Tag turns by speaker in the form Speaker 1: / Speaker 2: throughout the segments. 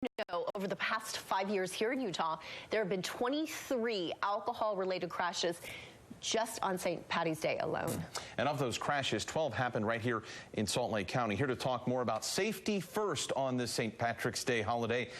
Speaker 1: know, over the past 5 years here in Utah, there have been 23 alcohol-related crashes just on St. Patty's Day alone.
Speaker 2: And of those crashes, 12 happened right here in Salt Lake County. Here to talk more about safety first on this St. Patrick's Day holiday.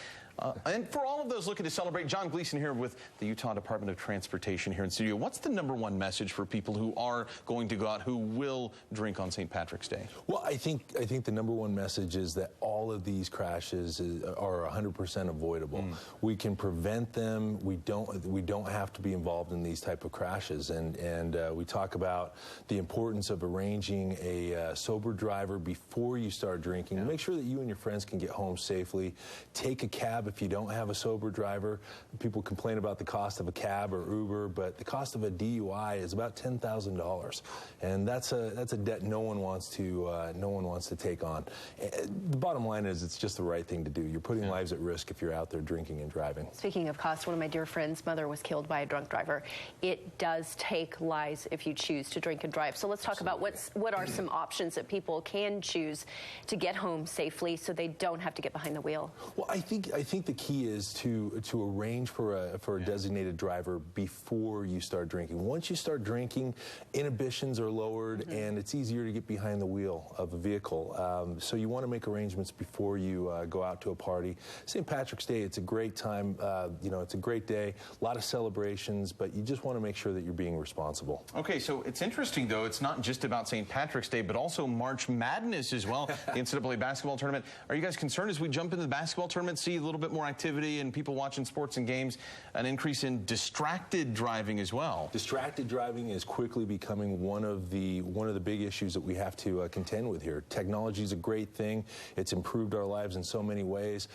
Speaker 2: And for all of those looking to celebrate, John Gleason here with the Utah Department of Transportation here in studio. What's the #1 message for people who are going to go out, who will drink on St. Patrick's Day?
Speaker 3: Well, I think the #1 message is that all of these crashes are 100% avoidable. We can prevent them. We don't have to be involved in these type of crashes. And we talk about the importance of arranging a sober driver before you start drinking. Yeah. Make sure that you and your friends can get home safely. Take a cab if you don't have a sober driver. People complain about the cost of a cab or Uber, but the cost of a DUI is about $10,000, and that's a debt no one wants to take on. The bottom line is it's just the right thing to do. You're putting lives at risk if you're out there drinking and driving.
Speaker 1: Speaking of cost, one of my dear friends' mother was killed by a drunk driver. It does take lives if you choose to drink and drive. So let's talk about what are some options that people can choose to get home safely so they don't have to get behind the wheel.
Speaker 3: Well, I think the key is to arrange for a designated driver before you start drinking. Once you start drinking, inhibitions are lowered, and it's easier to get behind the wheel of a vehicle. So you want to make arrangements before you go out to a party. St. Patrick's Day, it's a great time. You know, it's a great day, a lot of celebrations, but you just want to make sure that you're being responsible.
Speaker 2: Okay, so it's interesting, though. It's not just about St. Patrick's Day, but also March Madness as well, the NCAA basketball tournament. Are you guys concerned as we jump into the basketball tournament, see a little bit more activity and people watching sports and games, an increase in distracted driving as well?
Speaker 3: Distracted driving is quickly becoming one of the big issues that we have to contend with here. Technology is a great thing. It's improved our lives in so many ways.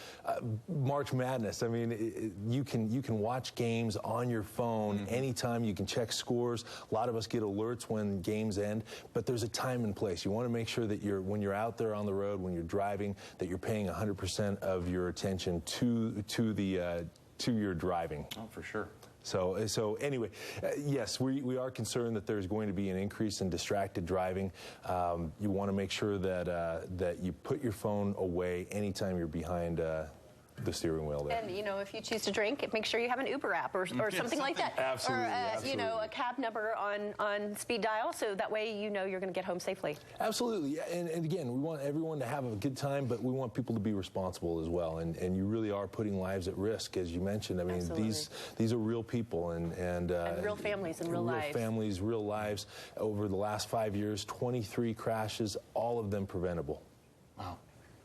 Speaker 3: March Madness, I mean, you can watch games on your phone anytime. You can check scores. A lot of us get alerts when games end, but there's a time and place. You want to make sure that when you're out there on the road, when you're driving, that you're paying 100% of your attention to your driving.
Speaker 2: Oh, for sure.
Speaker 3: So anyway, yes, we are concerned that there's going to be an increase in distracted driving. You want to make sure that you put your phone away anytime you're behind the steering wheel there.
Speaker 1: And, you know, if you choose to drink, make sure you have an Uber app or something like that.
Speaker 3: Absolutely.
Speaker 1: Or,
Speaker 3: absolutely.
Speaker 1: you know, a cab number on speed dial, so that way you know you're going to get home safely.
Speaker 3: Absolutely. And again, we want everyone to have a good time, but we want people to be responsible as well. And you really are putting lives at risk, as you mentioned. I mean, these are real people and
Speaker 1: real families and real lives.
Speaker 3: Real families, real lives. Over the last 5 years, 23 crashes, all of them preventable.
Speaker 2: Wow.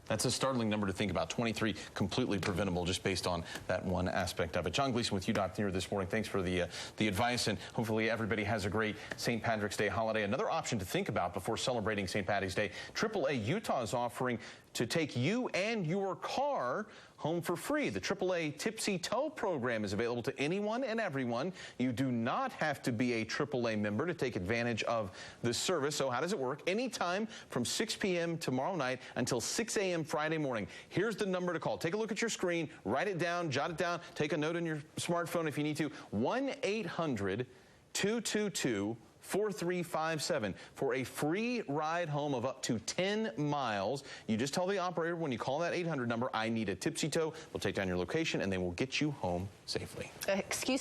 Speaker 2: That's a startling number to think about. 23 completely preventable just based on that one aspect of it. John Gleason with UDOT here this morning. Thanks for the advice, and hopefully everybody has a great St. Patrick's Day holiday. Another option to think about before celebrating St. Patty's Day, AAA Utah is offering to take you and your car home for free. The AAA Tipsy Tow program is available to anyone and everyone. You do not have to be a AAA member to take advantage of this service. So how does it work? Anytime from 6 p.m. tomorrow night until 6 a.m. Friday morning. Here's the number to call. Take a look at your screen, write it down, jot it down, take a note on your smartphone if you need to. 1-800-222-4357 for a free ride home of up to 10 miles. You just tell the operator when you call that 800 number, I need a Tipsy Tow. We'll take down your location and they will get you home safely.
Speaker 1: Excuse